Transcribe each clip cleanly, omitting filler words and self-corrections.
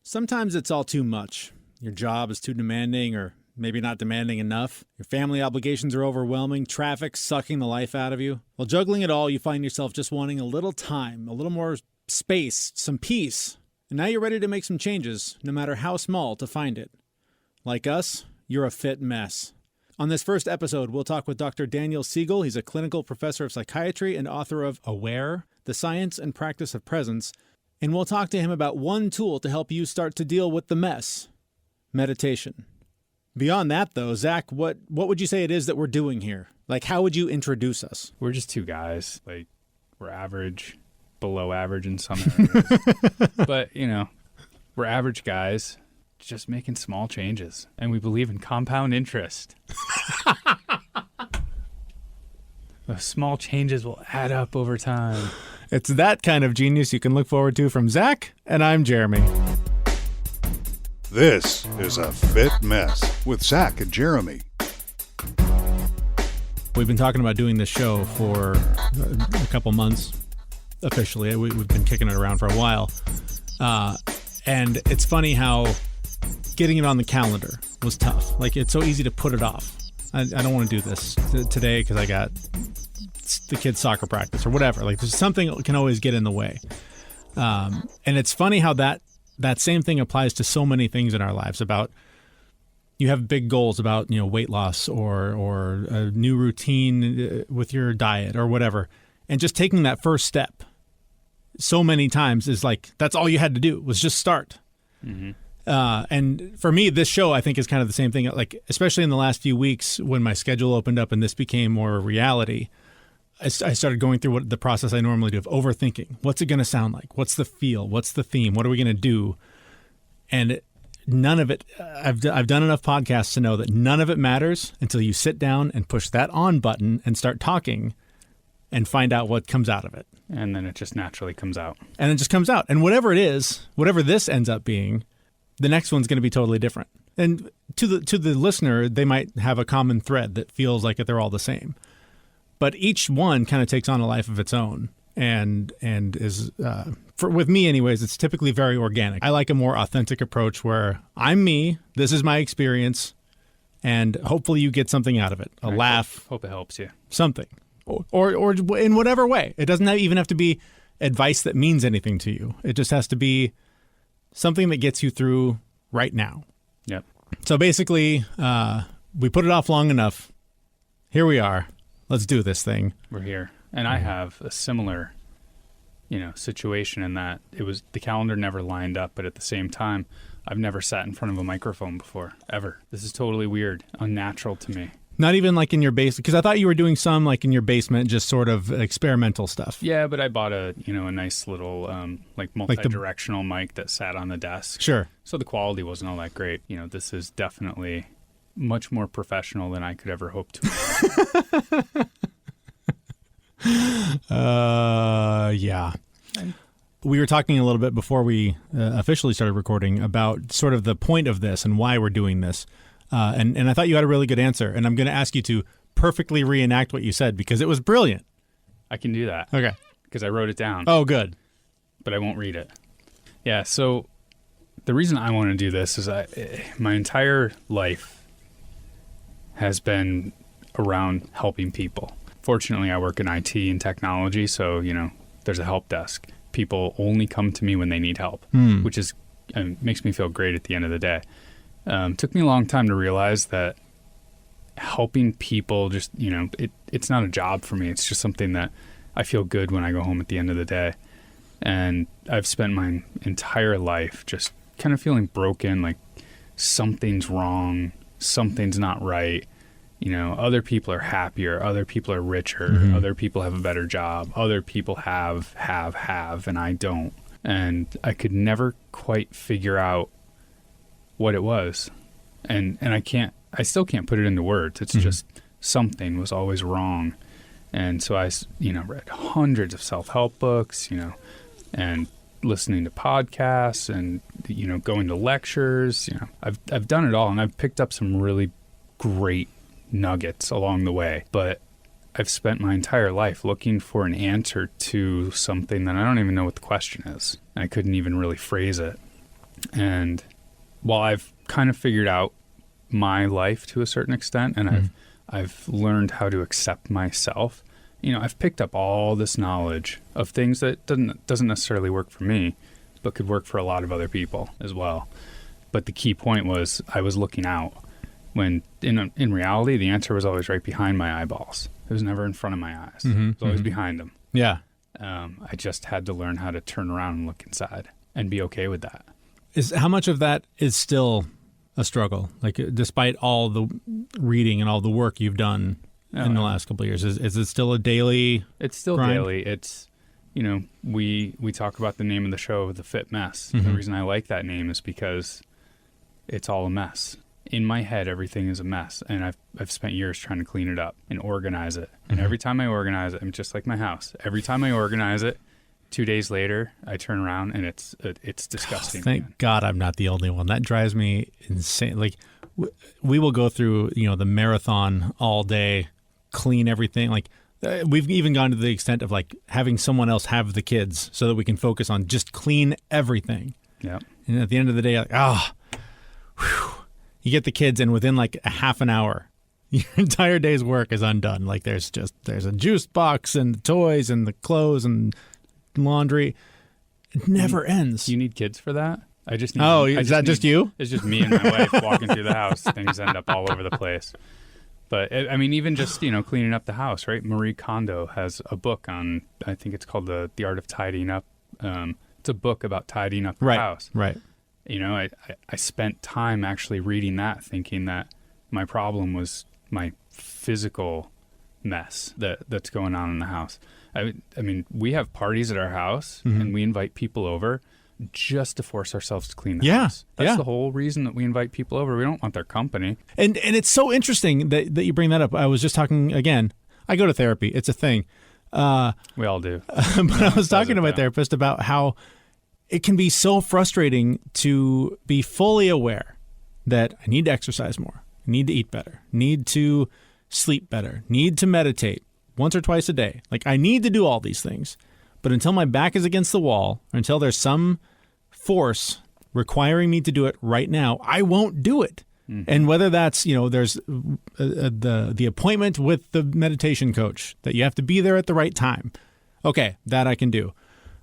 Sometimes it's all too much. Your job is too demanding, or maybe not demanding enough. Your family obligations are overwhelming, traffic sucking the life out of you. While juggling it all, you find yourself just wanting a little time, a little more space, some peace. And now you're ready to make some changes, no matter how small, to find it. Like us, you're a fit mess. On this first episode, we'll talk with Dr. Daniel Siegel. He's a clinical professor of psychiatry and author of Aware, The Science and Practice of Presence. And we'll talk to him about one tool to help you start to deal with the mess: meditation. Beyond that, though, Zach, what would you say it is that we're doing here? Like, how would you introduce us? We're just two guys. Like, we're average, below average in some areas. But, we're average guys just making small changes. And we believe in compound interest. Those small changes will add up over time. It's that kind of genius you can look forward to from Zach, and I'm Jeremy. This is A Fit Mess with Zach and Jeremy. We've been talking about doing this show for a couple months, officially. We've been kicking it around for a while. And it's funny how getting it on the calendar was tough. Like, it's so easy to put it off. I don't want to do this today because I got the kids' soccer practice or whatever. Like, there's something that can always get in the way. And it's funny how that same thing applies to so many things in our lives. About, you have big goals about, weight loss or a new routine with your diet or whatever. And just taking that first step so many times is like, that's all you had to do was just start. Mm-hmm. And for me, this show, I think, is kind of the same thing. Like, especially in the last few weeks when my schedule opened up and this became more a reality, I started going through the process I normally do of overthinking. What's it going to sound like? What's the feel? What's the theme? What are we going to do? And none of it, I've done enough podcasts to know that none of it matters until you sit down and push that on button and start talking and find out what comes out of it. And then it just naturally comes out. And it just comes out. And whatever it is, whatever this ends up being, the next one's going to be totally different. And to the listener, they might have a common thread that feels like they're all the same. But each one kind of takes on a life of its own, and is, with me anyways, it's typically very organic. I like a more authentic approach where I'm me, this is my experience, and hopefully you get something out of it. A laugh. Hope it helps you. Something. Or in whatever way. It doesn't even have to be advice that means anything to you. It just has to be something that gets you through right now. Yep. So basically, we put it off long enough. Here we are. Let's do this thing. We're here. And I have a similar, situation in that it was the calendar never lined up, but at the same time, I've never sat in front of a microphone before, ever. This is totally weird, unnatural to me. Not even like in your basement, because I thought you were doing some like in your basement, just sort of experimental stuff. Yeah, but I bought a nice little multi-directional mic that sat on the desk. Sure. So the quality wasn't all that great. This is definitely much more professional than I could ever hope to. Yeah. We were talking a little bit before we officially started recording about sort of the point of this and why we're doing this. And I thought you had a really good answer. And I'm going to ask you to perfectly reenact what you said because it was brilliant. I can do that. Okay. Because I wrote it down. Oh, good. But I won't read it. Yeah, so the reason I want to do this is my entire life has been around helping people. Fortunately, I work in IT and technology, so, there's a help desk. People only come to me when they need help, which is makes me feel great at the end of the day. Took me a long time to realize that helping people just, it's not a job for me. It's just something that I feel good when I go home at the end of the day. And I've spent my entire life just kind of feeling broken, like something's wrong, something's not right. Other people are happier, other people are richer, other people have a better job, other people have, and I don't. And I could never quite figure out what it was. And I still can't put it into words. It's just something was always wrong. And so I, read hundreds of self-help books, and listening to podcasts and, going to lectures, I've done it all, and I've picked up some really great nuggets along the way, but I've spent my entire life looking for an answer to something that I don't even know what the question is. I couldn't even really phrase it. And while I've kind of figured out my life to a certain extent, and I've learned how to accept myself, I've picked up all this knowledge of things that doesn't necessarily work for me, but could work for a lot of other people as well. But the key point was I was looking out when in reality, the answer was always right behind my eyeballs. It was never in front of my eyes. It was always behind them. Yeah. I just had to learn how to turn around and look inside and be okay with that. How much of that is still a struggle? Like, despite all the reading and all the work you've done in the last couple of years, is it still a daily? It's still grind? daily. It's, we talk about the name of the show, The Fit Mess. The reason I like that name is because it's all a mess. In my head, everything is a mess, and I've spent years trying to clean it up and organize it. And every time I organize it, I'm just like my house. Every time I organize it, 2 days later, I turn around and it's disgusting. Thank God I'm not the only one. That drives me insane. Like, we will go through, the marathon all day, clean everything. Like, we've even gone to the extent of like having someone else have the kids so that we can focus on just clean everything. Yeah. And at the end of the day, like, you get the kids, and within like a half an hour, your entire day's work is undone. Like, there's a juice box and the toys and the clothes and laundry. It never ends. You need kids for that? Is that just you? It's just me and my wife walking through the house. Things end up all over the place. But even just, cleaning up the house, right? Marie Kondo has a book on, I think it's called The Art of Tidying Up. It's a book about tidying up the house. Right. I spent time actually reading that, thinking that my problem was my physical mess that's going on in the house. I mean, we have parties at our house, and we invite people over just to force ourselves to clean the house. That's the whole reason that we invite people over. We don't want their company. And it's so interesting that you bring that up. I was just talking, again, I go to therapy. It's a thing. We all do. But I was talking to my therapist about how it can be so frustrating to be fully aware that I need to exercise more, I need to eat better, need to sleep better, need to meditate once or twice a day. Like, I need to do all these things. But until my back is against the wall, or until there's some force requiring me to do it right now, I won't do it. And whether that's, there's the appointment with the meditation coach that you have to be there at the right time. Okay, that I can do.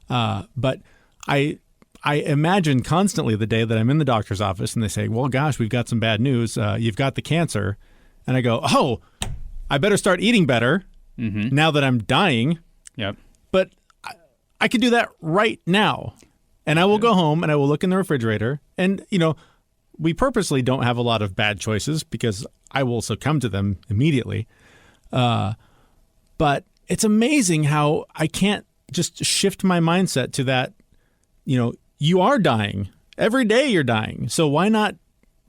But I imagine constantly the day that I'm in the doctor's office and they say, well, gosh, we've got some bad news. You've got the cancer. And I go, oh, I better start eating better now that I'm dying. Yep. But I could do that right now. And I will go home and I will look in the refrigerator. And, we purposely don't have a lot of bad choices because I will succumb to them immediately. But it's amazing how I can't just shift my mindset to that, you are dying. Every day you're dying. So why not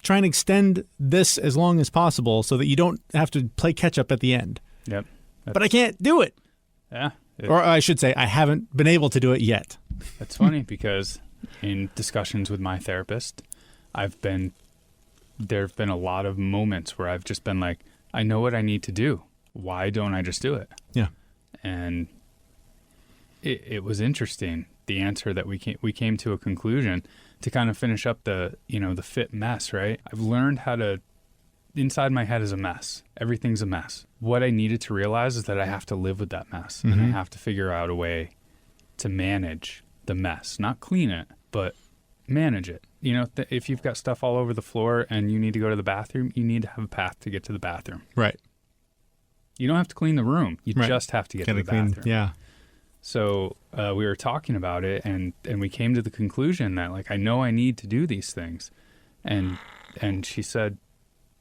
try and extend this as long as possible so that you don't have to play catch up at the end? Yep. But I can't do it. Yeah. Or I should say I haven't been able to do it yet. That's funny because in discussions with my therapist, there have been a lot of moments where I've just been like, I know what I need to do. Why don't I just do it? Yeah. And it was interesting. The answer that we came to a conclusion to kind of finish up the fit mess, right? I've learned how to, inside my head is a mess. Everything's a mess. What I needed to realize is that I have to live with that mess and I have to figure out a way to manage the mess, not clean it, but manage it. If you've got stuff all over the floor and you need to go to the bathroom, you need to have a path to get to the bathroom. Right. You don't have to clean the room. You just have to get to the bathroom. Yeah. So we were talking about it, and we came to the conclusion that, like, I know I need to do these things. And she said,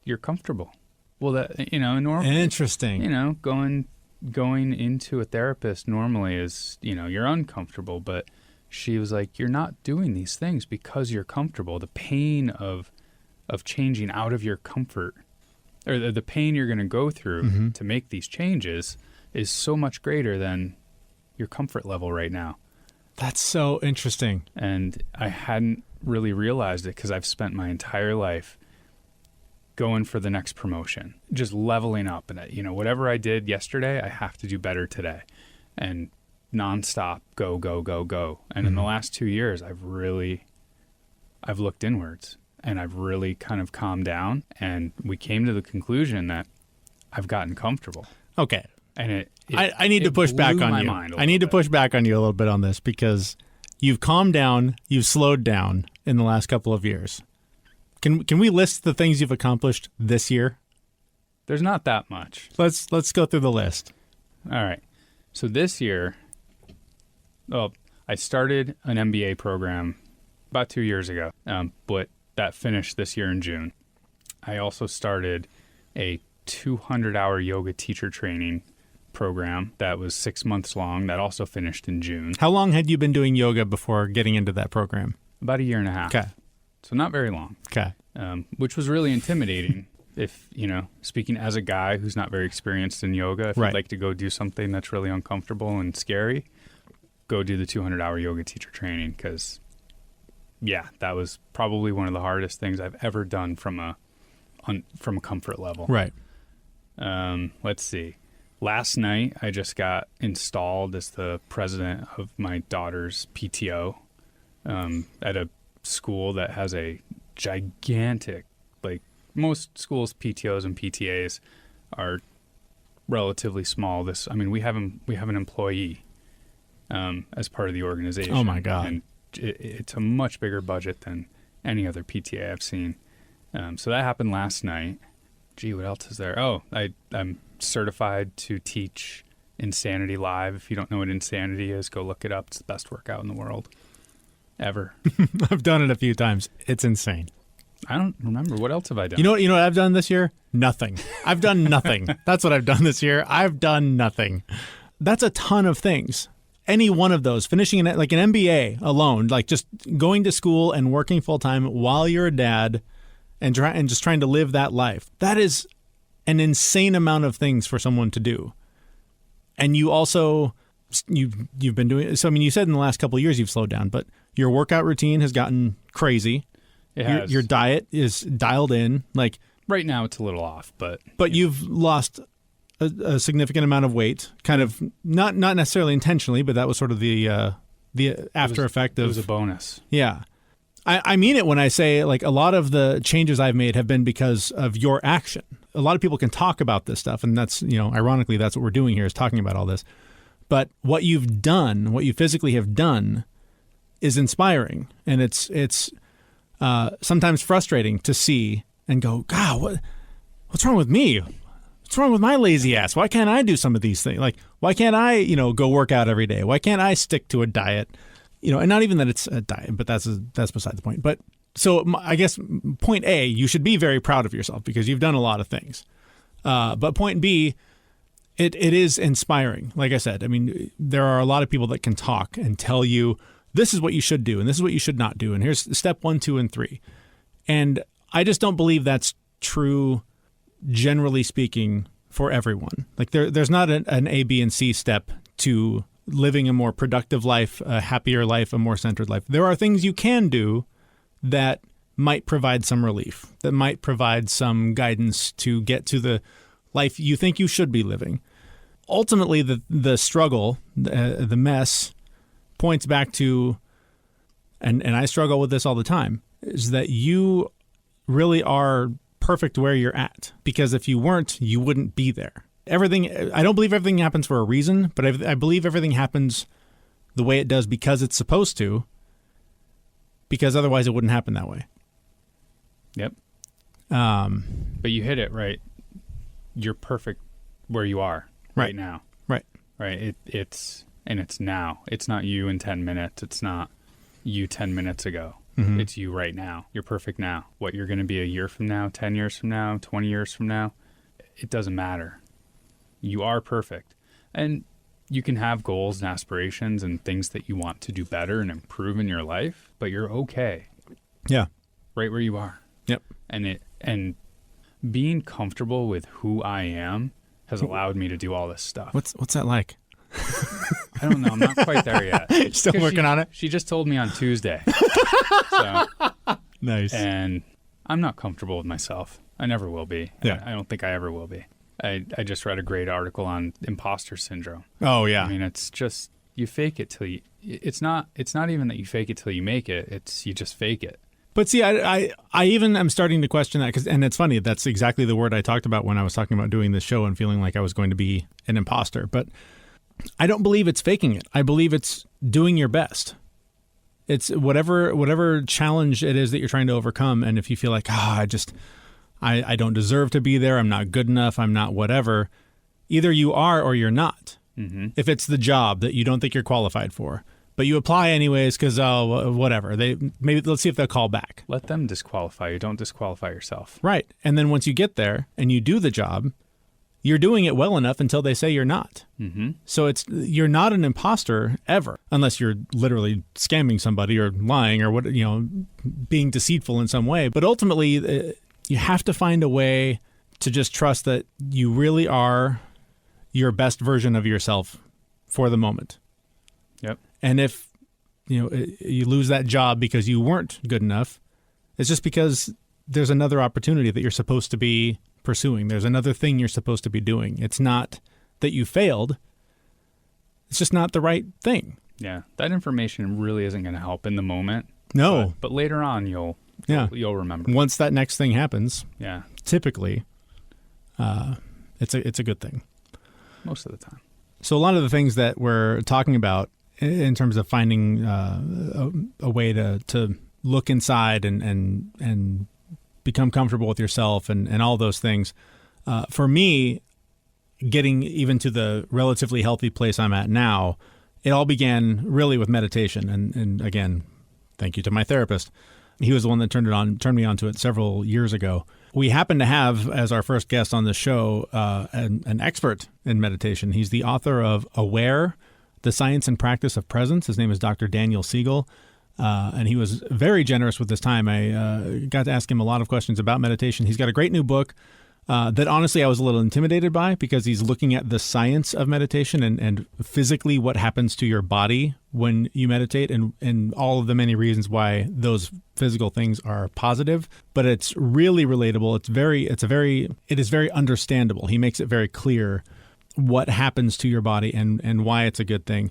you're comfortable. Well, that, normal. Interesting. Going into a therapist normally is, you're uncomfortable, but she was like, you're not doing these things because you're comfortable. The pain of changing out of your comfort, or the pain you're going to go through to make these changes, is so much greater than your comfort level right now. That's so interesting. And I hadn't really realized it because I've spent my entire life going for the next promotion, just leveling up. And, whatever I did yesterday, I have to do better today. And nonstop, go, go, go, go. And in the last 2 years, I've really I've looked inwards and I've really kind of calmed down, and we came to the conclusion that I've gotten comfortable. Okay. And I need to push back on you. I need to push back on you a little bit on this, because you've calmed down, you've slowed down in the last couple of years. Can we list the things you've accomplished this year? There's not that much. Let's go through the list. All right. So this year, I started an MBA program about 2 years ago, but that finished this year in June. I also started a 200-hour yoga teacher training program that was 6 months long. That also finished in June. How long had you been doing yoga before getting into that program? About 1.5 years. Okay. So not very long. Okay. Which was really intimidating. If, speaking as a guy who's not very experienced in yoga, if right. you'd like to go do something that's really uncomfortable and scary, go do the 200-hour yoga teacher training, because, that was probably one of the hardest things I've ever done from a comfort level. Right. Let's see. Last night, I just got installed as the president of my daughter's PTO at a school that has a gigantic, most schools' PTOs and PTAs are relatively small. We have an employee as part of the organization. Oh my God! And it's a much bigger budget than any other PTA I've seen. So that happened last night. Gee, what else is there? Oh, I'm certified to teach Insanity Live. If you don't know what Insanity is, go look it up. It's the best workout in the world ever. I've done it a few times. It's insane. I don't remember. What else have I done? You know what I've done this year? Nothing. I've done nothing. That's what I've done this year. I've done nothing. That's a ton of things. Any one of those, finishing an MBA alone, just going to school and working full time while you're a dad and just trying to live that life. That is an insane amount of things for someone to do. And you also, you've been doing, so you said in the last couple of years you've slowed down, but your workout routine has gotten crazy. It has. Your diet is dialed in. Right now it's a little off, but you've lost a significant amount of weight, kind of not necessarily intentionally, but that was sort of the after effect of. It was a bonus. Yeah. I mean it when I say a lot of the changes I've made have been because of your action. A lot of people can talk about this stuff, and that's, ironically, that's what we're doing here, is talking about all this. But what you've done, what you physically have done, is inspiring, and it's sometimes frustrating to see and go, God, what's wrong with me? What's wrong with my lazy ass? Why can't I do some of these things? Why can't I, go work out every day? Why can't I stick to a diet? And not even that it's a diet, but that's beside the point. But so I guess point A, you should be very proud of yourself because you've done a lot of things. But point B, it is inspiring. Like I said, there are a lot of people that can talk and tell you this is what you should do and this is what you should not do. And here's step 1, 2, and 3. And I just don't believe that's true, generally speaking, for everyone. There's not an A, B, and C step to living a more productive life, a happier life, a more centered life. There are things you can do that might provide some relief, that might provide some guidance to get to the life you think you should be living. Ultimately, the struggle, the mess, points back to, and I struggle with this all the time, is that you really are perfect where you're at. Because if you weren't, you wouldn't be there. I don't believe everything happens for a reason, but I believe everything happens the way it does because it's supposed to, because otherwise it wouldn't happen that way. Yep. But you hit it right. You're perfect where you are right now. Right. Right. It's now. It's not you in 10 minutes. It's not you 10 minutes ago. Mm-hmm. It's you right now. You're perfect now. What you're going to be a year from now, 10 years from now, 20 years from now, it doesn't matter. You are perfect. And you can have goals and aspirations and things that you want to do better and improve in your life, but you're okay. Yeah. Right where you are. Yep. And being comfortable with who I am has allowed me to do all this stuff. What's that like? I don't know. I'm not quite there yet. Still working on it? She just told me on Tuesday. So, nice. And I'm not comfortable with myself. I never will be. Yeah. I don't think I ever will be. I just read a great article on imposter syndrome. Oh, yeah. It's just, you fake it till you, it's not even that you fake it till you make it. It's you just fake it But see, I even am starting to question that, and it's funny, that's exactly the word I talked about when I was talking about doing this show and feeling like I was going to be an imposter. But I don't believe it's faking it. I believe it's doing your best. It's whatever challenge it is that you're trying to overcome. And if you feel like, I don't deserve to be there, I'm not good enough, I'm not whatever, either you are or you're not. Mm-hmm. If it's the job that you don't think you're qualified for, but you apply anyways because, whatever. Let's see if they'll call back. Let them disqualify you. Don't disqualify yourself. Right. And then once you get there and you do the job, you're doing it well enough until they say you're not. Mm-hmm. So you're not an imposter ever, unless you're literally scamming somebody or lying or being deceitful in some way. But ultimately, you have to find a way to just trust that you really are your best version of yourself for the moment. Yep. And if you lose that job because you weren't good enough, it's just because there's another opportunity that you're supposed to be pursuing. There's another thing you're supposed to be doing. It's not that you failed. It's just not the right thing. Yeah. That information really isn't going to help in the moment. No. But later on, you'll remember. Once that next thing happens, yeah, typically, it's a good thing. Most of the time. So a lot of the things that we're talking about in terms of finding a way to look inside and become comfortable with yourself and all those things, for me, getting even to the relatively healthy place I'm at now, it all began really with meditation. And again, thank you to my therapist. He was the one that turned me on to it several years ago. We happen to have, as our first guest on the show, an expert in meditation. He's the author of Aware, The Science and Practice of Presence. His name is Dr. Daniel Siegel, and he was very generous with his time. I got to ask him a lot of questions about meditation. He's got a great new book that honestly I was a little intimidated by, because he's looking at the science of meditation and physically what happens to your body when you meditate and all of the many reasons why those physical things are positive. But it's really relatable. It is very understandable. He makes it very clear what happens to your body and why it's a good thing.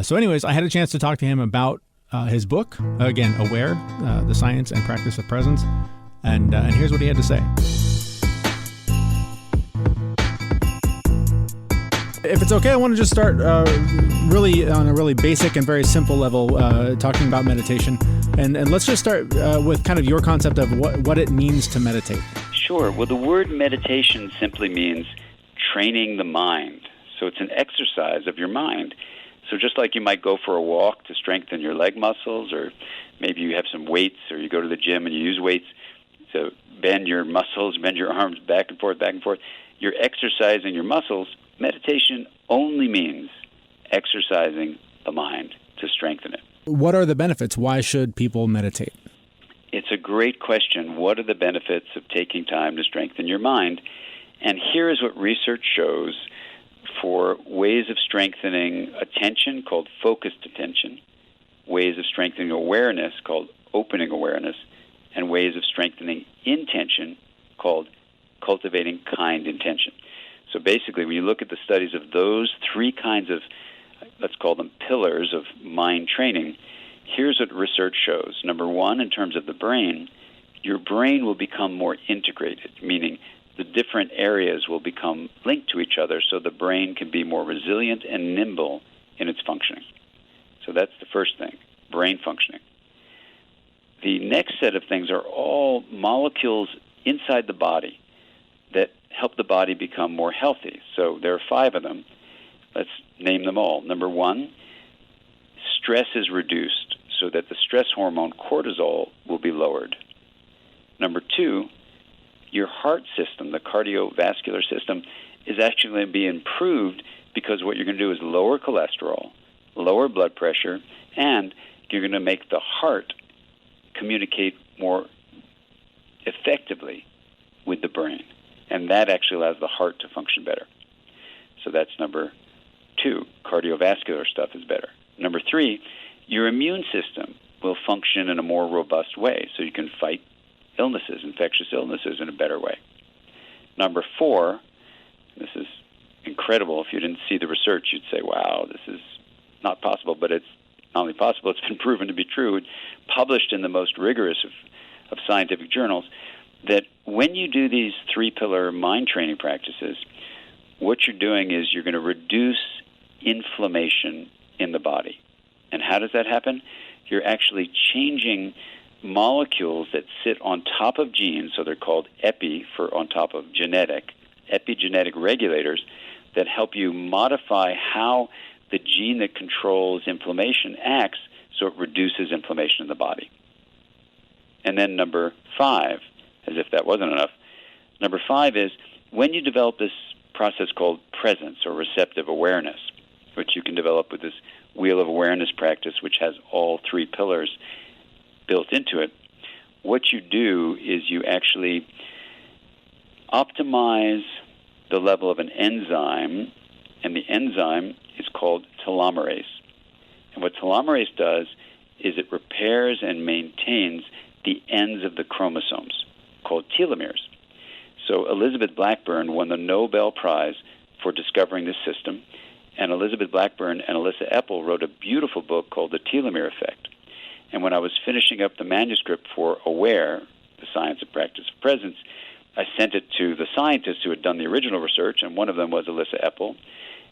So anyways, I had a chance to talk to him about his book, again, Aware, The Science and Practice of Presence. And here's what he had to say. If it's okay, I want to just start really on a really basic and very simple level, talking about meditation. And let's just start with kind of your concept of what it means to meditate. Sure. Well, the word meditation simply means training the mind. So it's an exercise of your mind. So just like you might go for a walk to strengthen your leg muscles, or maybe you have some weights, or you go to the gym and you use weights to bend your muscles, bend your arms back and forth, you're exercising your muscles. Meditation only means exercising the mind to strengthen it. What are the benefits? Why should people meditate? It's a great question. What are the benefits of taking time to strengthen your mind? And here is what research shows for ways of strengthening attention, called focused attention, ways of strengthening awareness, called opening awareness, and ways of strengthening intention, called cultivating kind intention. So basically, when you look at the studies of those three kinds of, let's call them pillars of mind training, here's what research shows. Number one, in terms of the brain, your brain will become more integrated, meaning the different areas will become linked to each other so the brain can be more resilient and nimble in its functioning. So that's the first thing, brain functioning. The next set of things are all molecules inside the body that help the body become more healthy. So there are 5 of them. Let's name them all. Number one, stress is reduced so that the stress hormone cortisol will be lowered. Number 2, your heart system, the cardiovascular system, is actually going to be improved because what you're going to do is lower cholesterol, lower blood pressure, and you're going to make the heart communicate more effectively with the brain. And that actually allows the heart to function better. So that's number 2. Cardiovascular stuff is better. Number 3, your immune system will function in a more robust way, so you can fight illnesses, infectious illnesses, in a better way. Number 4, this is incredible. If you didn't see the research, you'd say, wow, this is not possible. But it's not only possible, it's been proven to be true. It's published in the most rigorous of of scientific journals, that when you do these 3-pillar mind training practices, what you're doing is you're going to reduce inflammation in the body. And how does that happen? You're actually changing molecules that sit on top of genes, so they're called epi for on top of epigenetic regulators that help you modify how the gene that controls inflammation acts so it reduces inflammation in the body. And then number 5, as if that wasn't enough, number 5 is when you develop this process called presence or receptive awareness, which you can develop with this wheel of awareness practice, which has all 3 pillars built into it, what you do is you actually optimize the level of an enzyme, and the enzyme is called telomerase. And what telomerase does is it repairs and maintains the ends of the chromosomes, called telomeres. So Elizabeth Blackburn won the Nobel Prize for discovering this system, and Elizabeth Blackburn and Alyssa Epple wrote a beautiful book called The Telomere Effect. And when I was finishing up the manuscript for AWARE, the Science of Practice of Presence, I sent it to the scientists who had done the original research, and one of them was Alyssa Epple.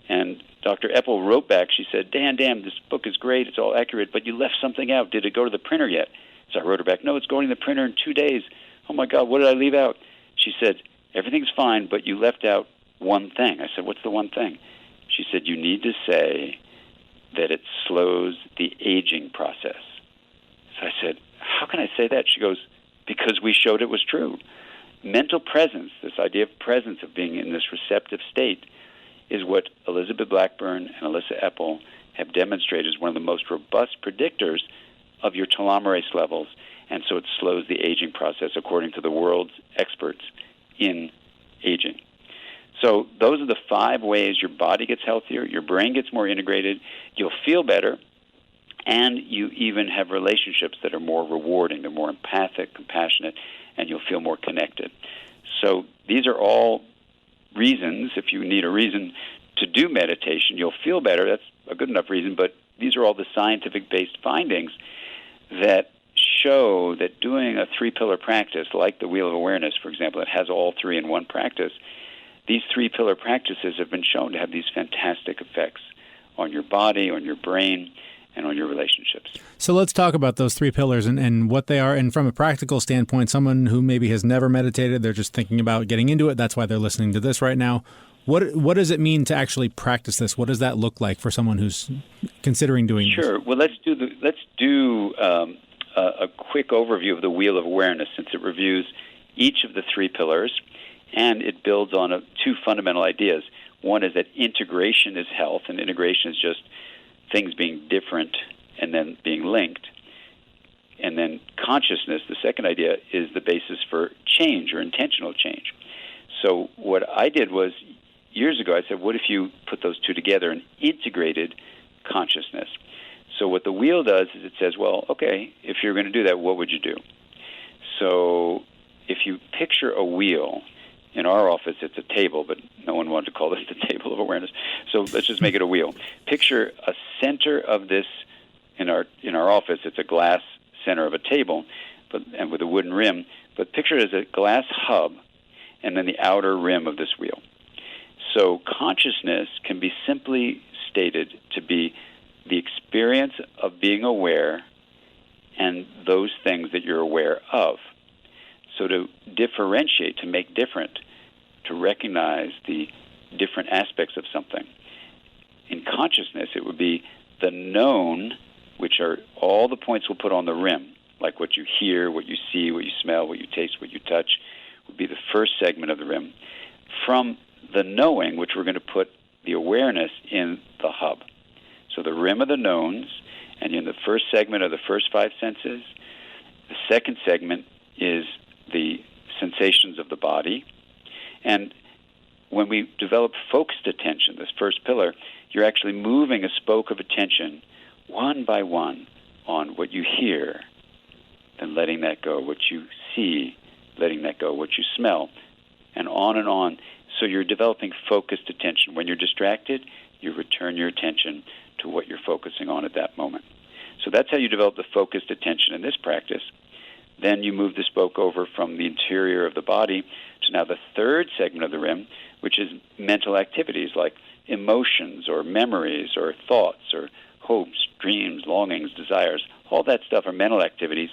And Dr. Epple wrote back, she said, Dan, this book is great, it's all accurate, but you left something out. Did it go to the printer yet? So I wrote her back, no, it's going to the printer in 2 days. Oh, my God, what did I leave out? She said, everything's fine, but you left out one thing. I said, what's the one thing? She said, you need to say that it slows the aging process. So I said, how can I say that? She goes, because we showed it was true. Mental presence, this idea of presence, of being in this receptive state, is what Elizabeth Blackburn and Alyssa Epple have demonstrated as one of the most robust predictors of your telomerase levels, and so it slows the aging process according to the world's experts in aging. So those are the 5 ways your body gets healthier, your brain gets more integrated, you'll feel better, and you even have relationships that are more rewarding, they're more empathic, compassionate, and you'll feel more connected. So these are all reasons, if you need a reason to do meditation, you'll feel better. That's a good enough reason, but these are all the scientific-based findings that show that doing a 3-pillar practice, like the Wheel of Awareness, for example, that has all 3 in one practice, these 3-pillar practices have been shown to have these fantastic effects on your body, on your brain, and on your relationships. So let's talk about those 3 pillars and what they are. And from a practical standpoint, someone who maybe has never meditated, they're just thinking about getting into it. That's why they're listening to this right now. What does it mean to actually practice this? What does that look like for someone who's considering doing this? Sure. Well, let's do a quick overview of the Wheel of Awareness, since it reviews each of the 3 pillars, and it builds on 2 fundamental ideas. One is that integration is health, and integration is just things being different and then being linked. And then consciousness, the second idea, is the basis for change or intentional change. So what I did was, years ago, I said, what if you put those 2 together and integrated consciousness? So what the wheel does is it says, well, okay, if you're going to do that, what would you do? So if you picture a wheel, in our office it's a table, but no one wanted to call this the table of awareness, so let's just make it a wheel. Picture a center of this. In our office, it's a glass center of a table, and with a wooden rim, but picture it as a glass hub and then the outer rim of this wheel. So consciousness can be simply stated to be the experience of being aware and those things that you're aware of. So to differentiate, to make different, to recognize the different aspects of something. In consciousness, it would be the known, which are all the points we'll put on the rim, like what you hear, what you see, what you smell, what you taste, what you touch, would be the first segment of the rim. From the knowing, which we're going to put the awareness in the hub. So the rim of the knowns, and in the first segment are the first 5 senses. The second segment is the sensations of the body. And when we develop focused attention, this first pillar, you're actually moving a spoke of attention one by one on what you hear, then letting that go, what you see, letting that go, what you smell, and on. So you're developing focused attention. When you're distracted, you return your attention to what you're focusing on at that moment. So that's how you develop the focused attention in this practice. Then you move the spoke over from the interior of the body to now the third segment of the rim, which is mental activities like emotions or memories or thoughts or hopes, dreams, longings, desires. All that stuff are mental activities.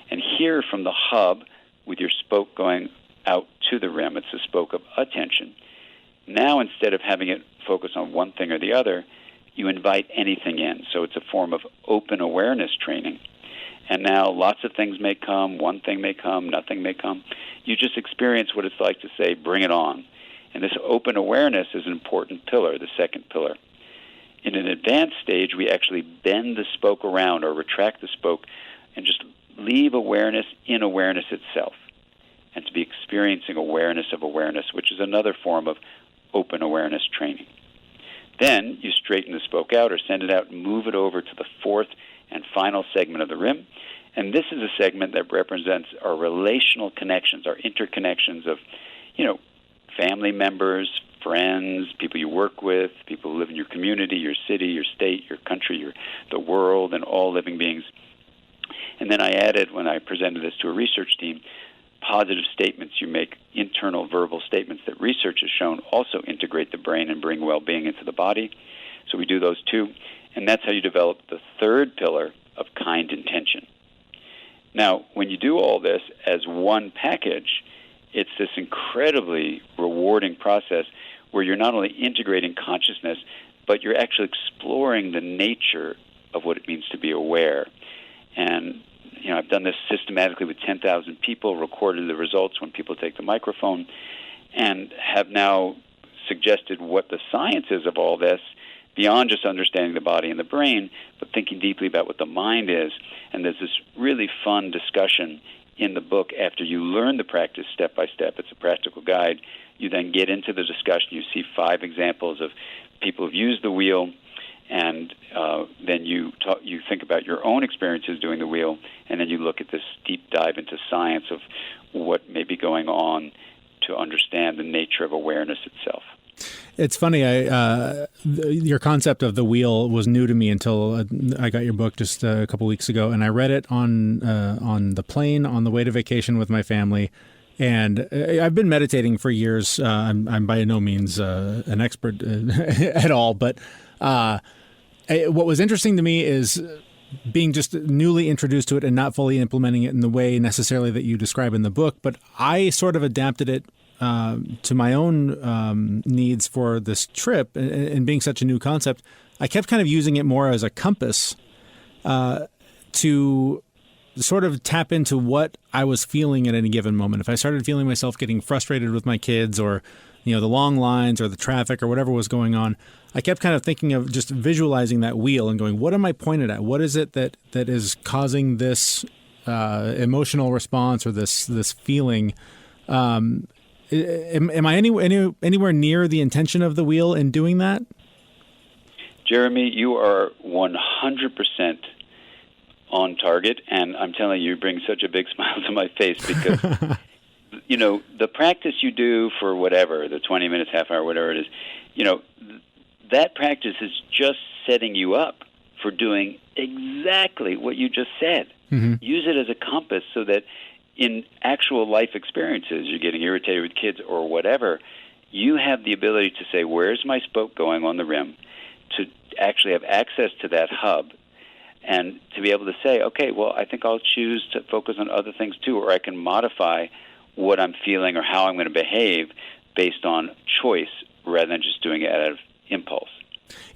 And here from the hub, with your spoke going out to the rim, it's the spoke of attention. Now, instead of having it focus on one thing or the other, you invite anything in. So it's a form of open awareness training. And now lots of things may come, one thing may come, nothing may come. You just experience what it's like to say, bring it on. And this open awareness is an important pillar, the second pillar. In an advanced stage, we actually bend the spoke around or retract the spoke and just leave awareness in awareness itself, and to be experiencing awareness of awareness, which is another form of open awareness training. Then you straighten the spoke out or send it out and move it over to the fourth and final segment of the rim. And this is a segment that represents our relational connections, our interconnections of, family members, friends, people you work with, people who live in your community, your city, your state, your country, the world, and all living beings. And then I added, when I presented this to a research team, positive statements you make, internal verbal statements that research has shown also integrate the brain and bring well-being into the body. So we do those too. And that's how you develop the third pillar of kind intention. Now, when you do all this as one package, it's this incredibly rewarding process where you're not only integrating consciousness, but you're actually exploring the nature of what it means to be aware. And I've done this systematically with 10,000 people, recorded the results when people take the microphone, and have now suggested what the science is of all this, beyond just understanding the body and the brain, but thinking deeply about what the mind is. And there's this really fun discussion in the book after you learn the practice step by step. It's a practical guide. You then get into the discussion. You see 5 examples of people who've used the wheel, and then you think about your own experiences doing the wheel, and then you look at this deep dive into science of what may be going on to understand the nature of awareness itself. It's funny. Your concept of the wheel was new to me until I got your book just a couple weeks ago, and I read it on the plane on the way to vacation with my family. And I've been meditating for years. I'm by no means an expert at all, but what was interesting to me is being just newly introduced to it and not fully implementing it in the way necessarily that you describe in the book. But I sort of adapted it to my own needs for this trip, and being such a new concept, I kept kind of using it more as a compass to sort of tap into what I was feeling at any given moment. If I started feeling myself getting frustrated with my kids, or the long lines or the traffic or whatever was going on, I kept kind of thinking of just visualizing that wheel and going, what am I pointed at? What is it that is causing this emotional response or this feeling? Am I anywhere near the intention of the wheel in doing that? Jeremy, you are 100% on target, and I'm telling you bring such a big smile to my face because, the practice you do for whatever, the 20 minutes, half hour, whatever it is, that practice is just setting you up for doing exactly what you just said. Mm-hmm. Use it as a compass so that in actual life experiences, you're getting irritated with kids or whatever, you have the ability to say, where's my spoke going on the rim, to actually have access to that hub, and to be able to say, okay, well, I think I'll choose to focus on other things too, or I can modify what I'm feeling or how I'm going to behave based on choice rather than just doing it out of impulse.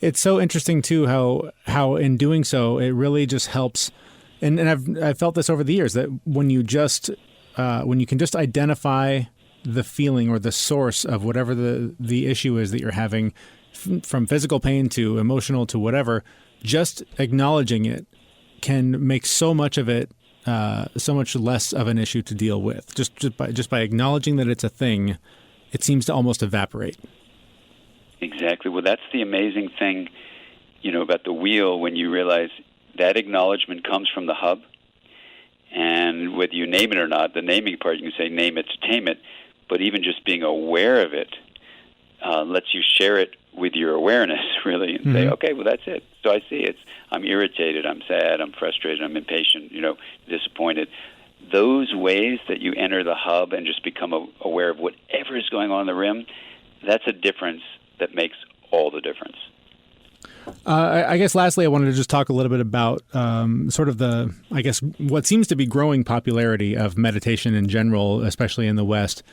It's so interesting too how in doing so it really just helps. And I've felt this over the years, that when you can just identify the feeling or the source of whatever the issue is that you're having, from physical pain to emotional to whatever, just acknowledging it can make so much of it so much less of an issue to deal with. Just by acknowledging that it's a thing, it seems to almost evaporate. Exactly. Well, that's the amazing thing, about the wheel, when you realize that acknowledgement comes from the hub, and whether you name it or not, the naming part, you can say name it to tame it, but even just being aware of it lets you share it with your awareness, really, and say, okay, well, that's it. So I see I'm irritated, I'm sad, I'm frustrated, I'm impatient, disappointed. those ways that you enter the hub and just become aware of whatever is going on in the rim, that's a difference that makes all the difference. I guess lastly, I wanted to just talk a little bit about sort of what seems to be growing popularity of meditation in general, especially in the West.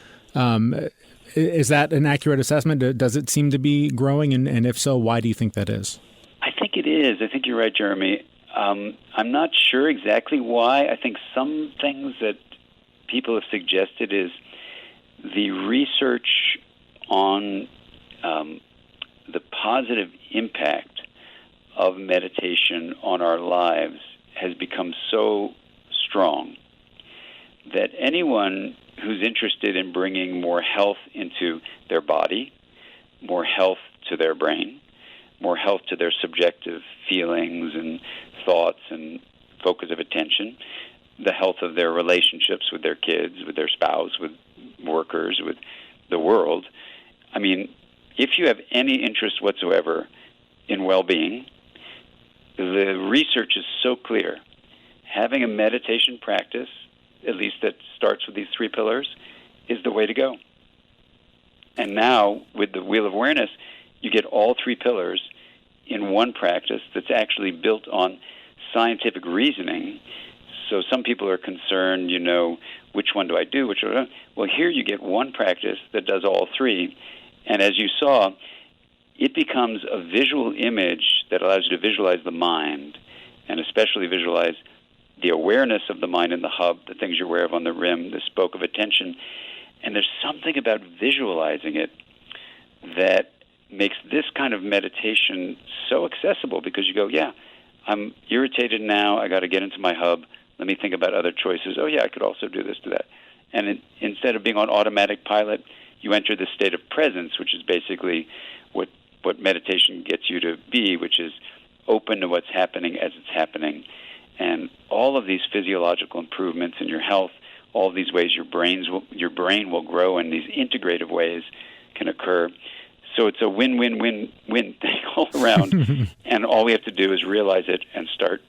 Is that an accurate assessment? Does it seem to be growing? And if so, why do you think that is? I think it is. I think you're right, Jeremy. I'm not sure exactly why. I think some things that people have suggested is the research on the positive impact of meditation on our lives has become so strong that anyone who's interested in bringing more health into their body, more health to their brain, more health to their subjective feelings and thoughts and focus of attention, the health of their relationships with their kids, with their spouse, with workers, with the world. I mean, if you have any interest whatsoever in well-being, the research is so clear. Having a meditation practice, at least that starts with these 3 pillars, is the way to go. And now, with the Wheel of Awareness, you get all 3 pillars in one practice that's actually built on scientific reasoning. So some people are concerned, which one do I do? Well, here you get one practice that does all 3. And as you saw, it becomes a visual image that allows you to visualize the mind, and especially visualize the awareness of the mind in the hub, the things you're aware of on the rim, the spoke of attention. And there's something about visualizing it that makes this kind of meditation so accessible, because you go, yeah, I'm irritated now, I got to get into my hub, let me think about other choices. Oh, yeah, I could also do this, do that. And instead of being on automatic pilot, you enter the state of presence, which is basically what meditation gets you to be, which is open to what's happening as it's happening. And all of these physiological improvements in your health, all of these ways your brain will grow in these integrative ways can occur. So it's a win-win-win-win thing all around. And all we have to do is realize it and start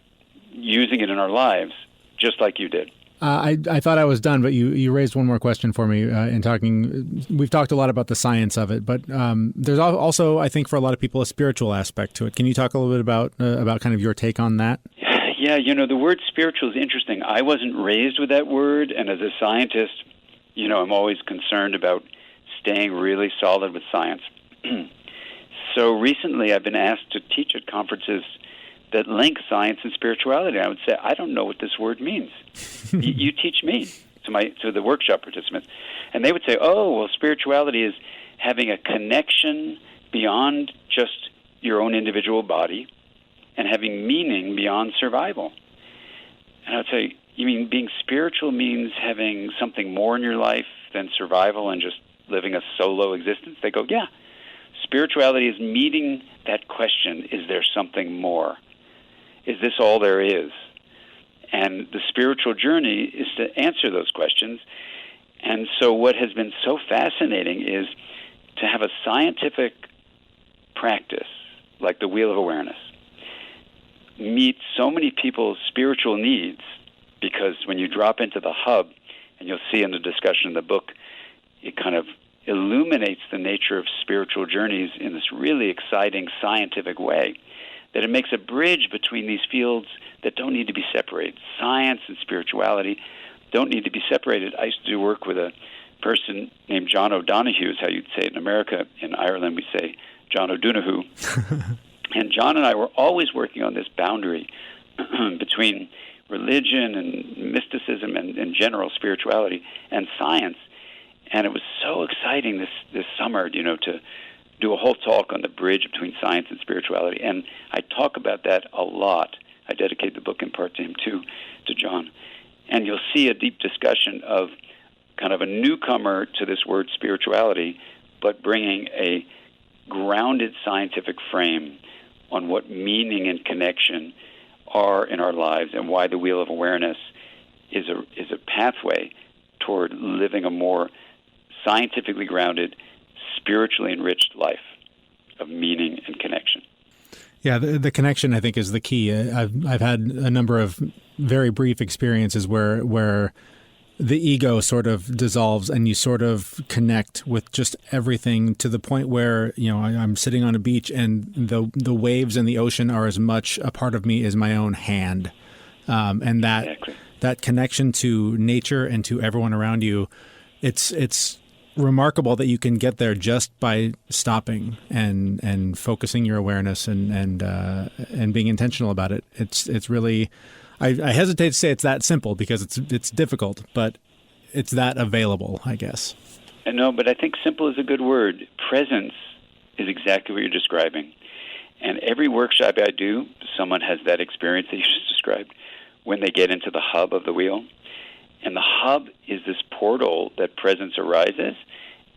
using it in our lives, just like you did. I thought I was done, but you raised one more question for me in talking. We've talked a lot about the science of it, but there's also, I think, for a lot of people, a spiritual aspect to it. Can you talk a little bit about kind of your take on that? Yeah, the word spiritual is interesting. I wasn't raised with that word, and as a scientist, I'm always concerned about staying really solid with science. So recently I've been asked to teach at conferences that link science and spirituality. I would say, I don't know what this word means. You teach me, to the workshop participants. And they would say, oh, well, spirituality is having a connection beyond just your own individual body and having meaning beyond survival. And I would say, you mean being spiritual means having something more in your life than survival and just living a solo existence? They go, yeah. Spirituality is meeting that question, is there something more? Is this all there is? And the spiritual journey is to answer those questions. And so what has been so fascinating is to have a scientific practice like the Wheel of Awareness meet so many people's spiritual needs, because when you drop into the hub, and you'll see in the discussion in the book, it kind of illuminates the nature of spiritual journeys in this really exciting scientific way, that it makes a bridge between these fields that don't need to be separated. Science and spirituality don't need to be separated. I used to do work with a person named John O'Donohue, is how you'd say it in America. In Ireland, we say John O'Donoghue. And John and I were always working on this boundary between religion and mysticism and general spirituality and science. And it was so exciting this summer, to do a whole talk on the bridge between science and spirituality. And I talk about that a lot. I dedicate the book in part to him, too, to John. And you'll see a deep discussion of kind of a newcomer to this word spirituality, but bringing a grounded scientific frame on what meaning and connection are in our lives, and why the Wheel of Awareness is a pathway toward living a more scientifically grounded, spiritually enriched life of meaning and connection. Yeah, the connection, I think, is the key. I've had a number of very brief experiences where the ego sort of dissolves and you sort of connect with just everything to the point where, I'm sitting on a beach and the waves and the ocean are as much a part of me as my own hand. And that connection to nature and to everyone around you, it's remarkable that you can get there just by stopping and focusing your awareness and being intentional about it. It's really, I hesitate to say it's that simple because it's difficult, but it's that available, I guess. I know, but I think simple is a good word. Presence is exactly what you're describing. And every workshop I do, someone has that experience that you just described when they get into the hub of the wheel. And the hub is this portal that presence arises.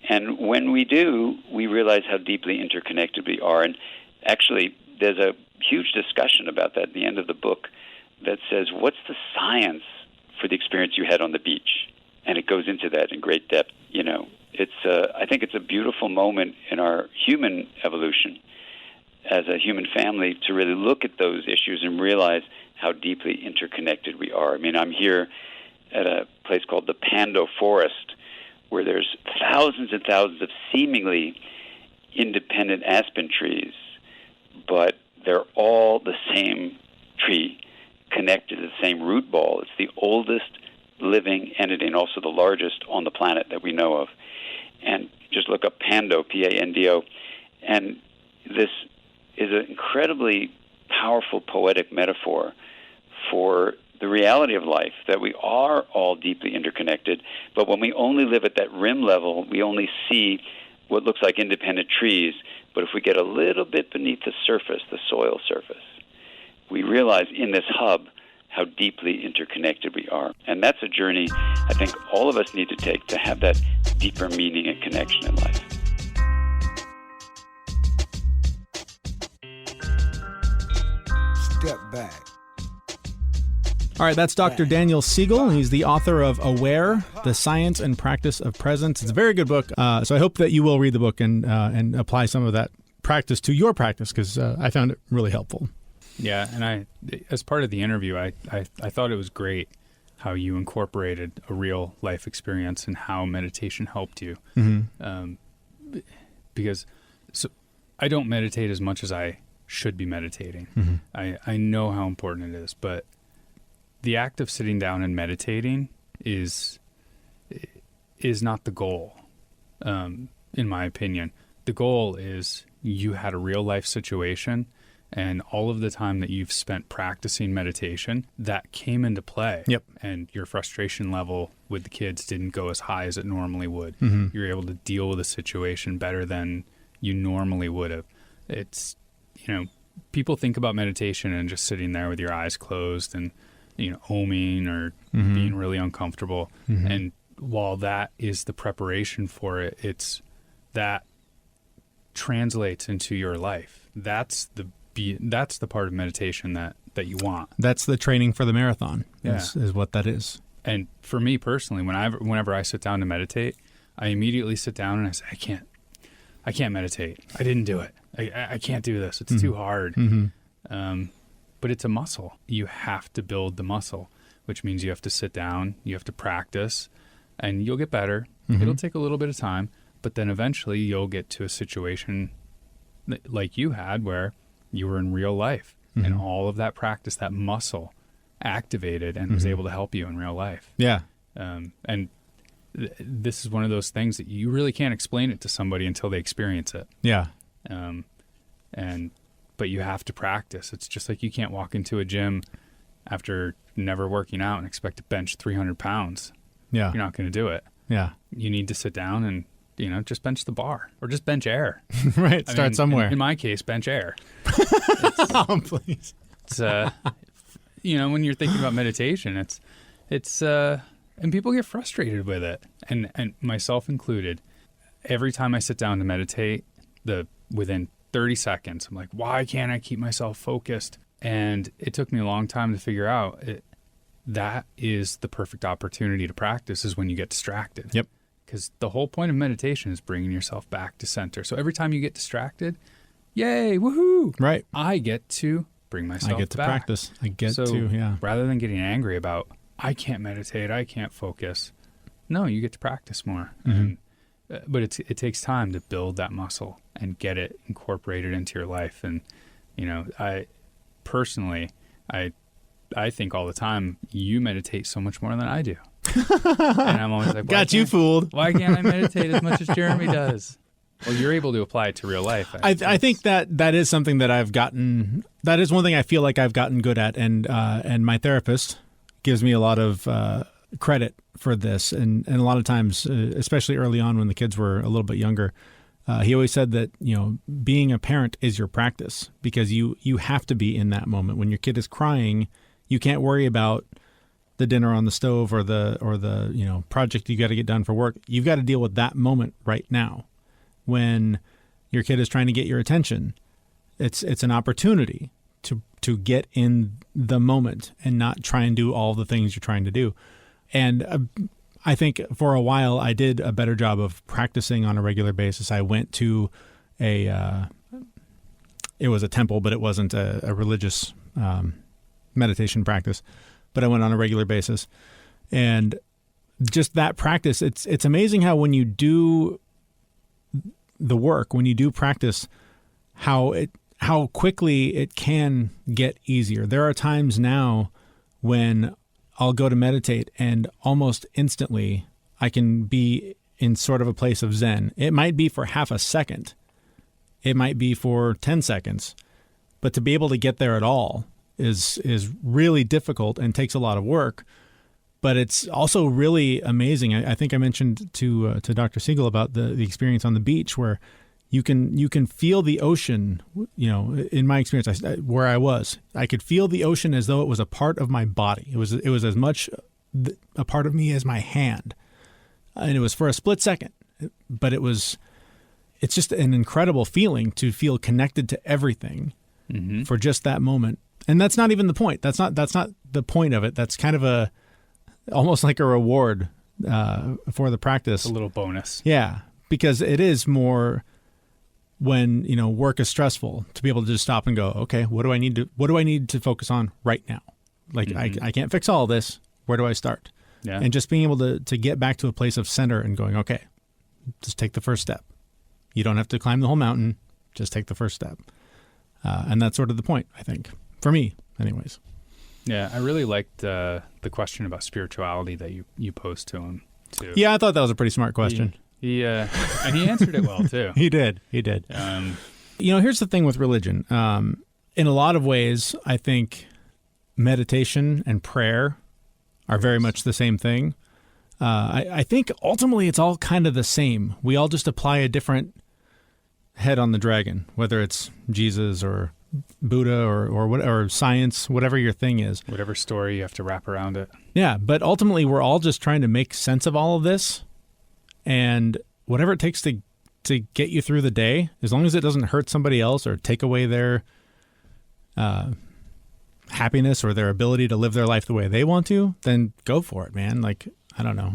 And when we do, we realize how deeply interconnected we are. And actually, there's a huge discussion about that at the end of the book that says, what's the science for the experience you had on the beach? And it goes into that in great depth. I think it's a beautiful moment in our human evolution as a human family to really look at those issues and realize how deeply interconnected we are. I mean, I'm here at a place called the Pando Forest, where there's thousands and thousands of seemingly independent aspen trees, but they're all the same tree, connected to the same root ball. It's the oldest living entity and also the largest on the planet that we know of. And just look up Pando, P-A-N-D-O, and this is an incredibly powerful poetic metaphor for the reality of life, that we are all deeply interconnected, but when we only live at that rim level, we only see what looks like independent trees. But if we get a little bit beneath the surface, the soil surface, we realize in this hub how deeply interconnected we are. And that's a journey I think all of us need to take to have that deeper meaning and connection in life. Step back. All right, that's Dr. Daniel Siegel. He's the author of Aware, The Science and Practice of Presence. It's a very good book, so I hope that you will read the book and apply some of that practice to your practice, because I found it really helpful. Yeah, and as part of the interview, I thought it was great how you incorporated a real life experience and how meditation helped you. Mm-hmm. Because I don't meditate as much as I should be meditating. Mm-hmm. I know how important it is, but the act of sitting down and meditating is not the goal, in my opinion. The goal is you had a real life situation, and all of the time that you've spent practicing meditation, that came into play. Yep. And your frustration level with the kids didn't go as high as it normally would. Mm-hmm. You're able to deal with a situation better than you normally would have. It's, people think about meditation and just sitting there with your eyes closed and, oming or mm-hmm. being really uncomfortable. Mm-hmm. And while that is the preparation for it, it's that translates into your life. That's the part of meditation that you want. That's the training for the marathon, is what that is. And for me personally, whenever I sit down to meditate, I immediately sit down and I say, I can't meditate. I didn't do it. I can't do this. It's too hard. Mm-hmm. But it's a muscle. You have to build the muscle, which means you have to sit down, you have to practice, and you'll get better. Mm-hmm. It'll take a little bit of time, but then eventually you'll get to a situation like you had where you were in real life, mm-hmm. and all of that practice, that muscle activated and mm-hmm. was able to help you in real life. Yeah. And this is one of those things that you really can't explain it to somebody until they experience it. Yeah. But you have to practice. It's just like you can't walk into a gym after never working out and expect to bench 300 pounds. Yeah. You're not going to do it. Yeah. You need to sit down and, just bench the bar or just bench air. Right. Start somewhere. In my case, bench air. Oh, please. It's, when you're thinking about meditation, it's and people get frustrated with it, and myself included. Every time I sit down to meditate, within 30 seconds, I'm like, why can't I keep myself focused? And it took me a long time to figure out that is the perfect opportunity to practice, is when you get distracted. Yep. Because the whole point of meditation is bringing yourself back to center. So every time you get distracted, yay, woohoo! Right. I get to bring myself back. I get to practice. I get so to, yeah. Rather than getting angry about, I can't meditate, I can't focus. No, you get to practice more. And, but it takes time to build that muscle and get it incorporated into your life. And, I personally, I think all the time, you meditate so much more than I do. And I'm always like, got you fooled. Why can't I meditate as much as Jeremy does? Well, you're able to apply it to real life. I think that is something that I've gotten. That is one thing I feel like I've gotten good at, and my therapist gives me a lot of credit for this. And a lot of times, especially early on when the kids were a little bit younger, he always said that being a parent is your practice, because you have to be in that moment when your kid is crying. You can't worry about the dinner on the stove or the project you got to get done for work. You've got to deal with that moment right now. When your kid is trying to get your attention, it's an opportunity to get in the moment and not try and do all the things you're trying to do. And I think for a while I did a better job of practicing on a regular basis. I went to it was a temple, but it wasn't a religious meditation practice, but I went on a regular basis. And just that practice, it's amazing how when you do the work, when you do practice, how quickly it can get easier. There are times now when I'll go to meditate and almost instantly I can be in sort of a place of Zen. It might be for half a second. It might be for 10 seconds. But to be able to get there at all is really difficult and takes a lot of work. But it's also really amazing. I think I mentioned to Dr. Siegel about the experience on the beach where you can feel the ocean. In my experience, where I was, I could feel the ocean as though it was a part of my body. It was as much a part of me as my hand, and it was for a split second. But it's just an incredible feeling to feel connected to everything for just that moment. And that's not even the point. That's not the point of it. That's kind of almost like a reward for the practice. A little bonus. Yeah, because it is more when work is stressful to be able to just stop and go, okay, what do I need to focus on right now? Like I can't fix all this. Where do I start? Yeah. And just being able to get back to a place of center and going, okay, just take the first step. You don't have to climb the whole mountain. Just take the first step. And that's sort of the point, I think, for me, anyways. Yeah, I really liked the question about spirituality that you posed to him too. Yeah, I thought that was a pretty smart question. He and he answered it well too. He did. Here's the thing with religion. In a lot of ways, I think meditation and prayer are very much the same thing. I think ultimately it's all kind of the same. We all just apply a different head on the dragon, whether it's Jesus or Buddha or science, whatever your thing is. Whatever story you have to wrap around it. Yeah, but ultimately we're all just trying to make sense of all of this, and whatever it takes to get you through the day, as long as it doesn't hurt somebody else or take away their happiness or their ability to live their life the way they want to, then go for it, man. Like, I don't know.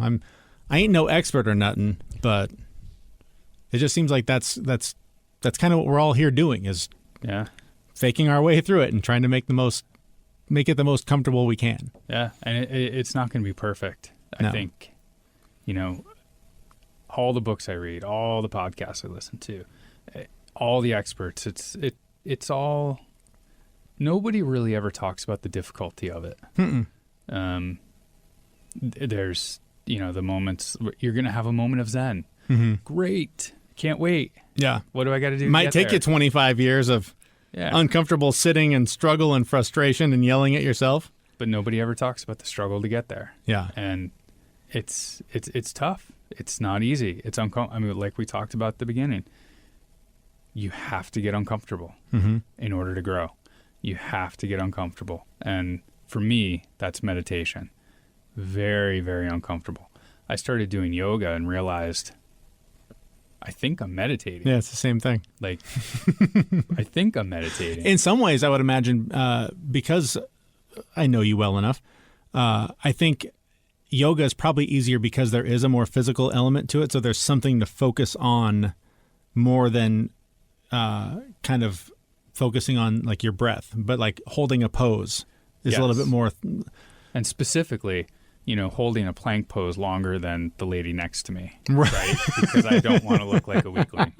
I ain't no expert or nothing, but it just seems like that's kind of what we're all here doing is faking our way through it and trying to make it the most comfortable we can. Yeah, and it's not going to be perfect. I think, all the books I read, all the podcasts I listen to, all the experts, it's all, nobody really ever talks about the difficulty of it. There's, the moments, you're going to have a moment of Zen. Great. Can't wait. Yeah. What do I got to do? Might take you 25 years of uncomfortable sitting and struggle and frustration and yelling at yourself. But nobody ever talks about the struggle to get there. Yeah. And it's tough. It's not easy. It's like we talked about at the beginning. You have to get uncomfortable in order to grow. You have to get uncomfortable. And for me, that's meditation. Very, very uncomfortable. I started doing yoga and realized I think I'm meditating. Yeah, it's the same thing. Like, I think I'm meditating. In some ways, I would imagine, because I know you well enough, I think yoga is probably easier because there is a more physical element to it. So there's something to focus on more than kind of focusing on like your breath. But like holding a pose is a little bit more. And specifically, holding a plank pose longer than the lady next to me, Right. right? Because I don't want to look like a weakling.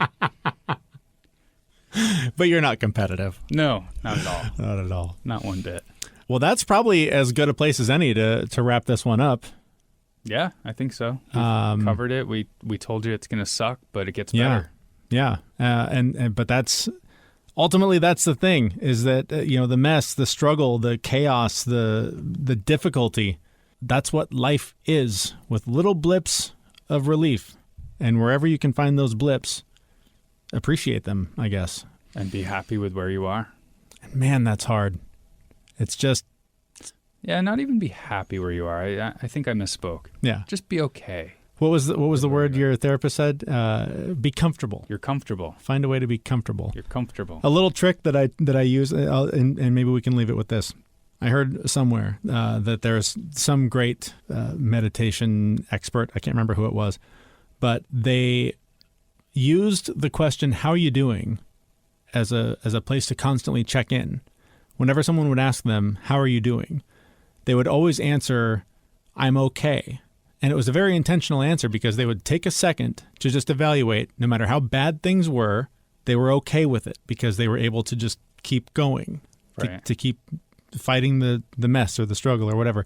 But you're not competitive. No, not at all. Not at all. Not one bit. Well, that's probably as good a place as any to wrap this one up. Yeah, I think so. We've covered it. We told you it's going to suck, but it gets better. Yeah. But that's ultimately that's the thing is that the mess, the struggle, the chaos, the difficulty. That's what life is, with little blips of relief, and wherever you can find those blips, appreciate them, I guess, and be happy with where you are. And man, that's hard. It's just not even be happy where you are. I think I misspoke. Yeah, just be okay. What was the word your therapist said? Be comfortable. You're comfortable. Find a way to be comfortable. You're comfortable. A little trick that I use, and maybe we can leave it with this. I heard somewhere that there's some great meditation expert. I can't remember who it was, but they used the question, "How are you doing?" as a place to constantly check in. Whenever someone would ask them, "How are you doing?" they would always answer, "I'm okay." And it was a very intentional answer because they would take a second to just evaluate, no matter how bad things were, they were okay with it because they were able to just keep going, right. to keep fighting the mess or the struggle or whatever.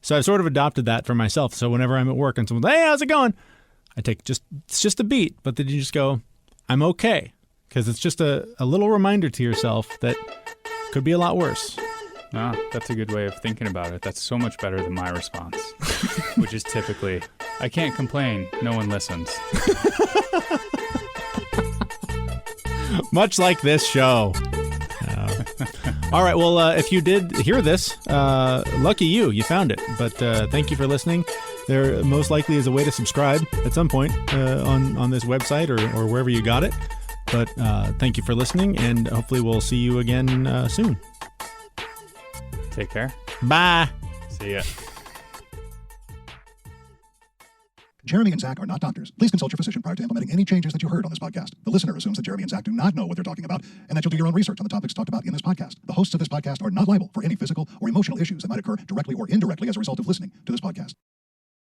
So I've sort of adopted that for myself. So whenever I'm at work and someone's, "Hey, how's it going?" I take it's just a beat, but then you just go, "I'm okay." Because it's just a little reminder to yourself that could be a lot worse. That's a good way of thinking about it. That's so much better than my response, which is typically, "I can't complain. No one listens." Much like this show. All right. Well, if you did hear this, lucky you. You found it. But thank you for listening. There most likely is a way to subscribe at some point on this website or wherever you got it. But thank you for listening, and hopefully we'll see you again soon. Take care. Bye. See ya. Jeremy and Zach are not doctors. Please consult your physician prior to implementing any changes that you heard on this podcast. The listener assumes that Jeremy and Zach do not know what they're talking about and that you'll do your own research on the topics talked about in this podcast. The hosts of this podcast are not liable for any physical or emotional issues that might occur directly or indirectly as a result of listening to this podcast.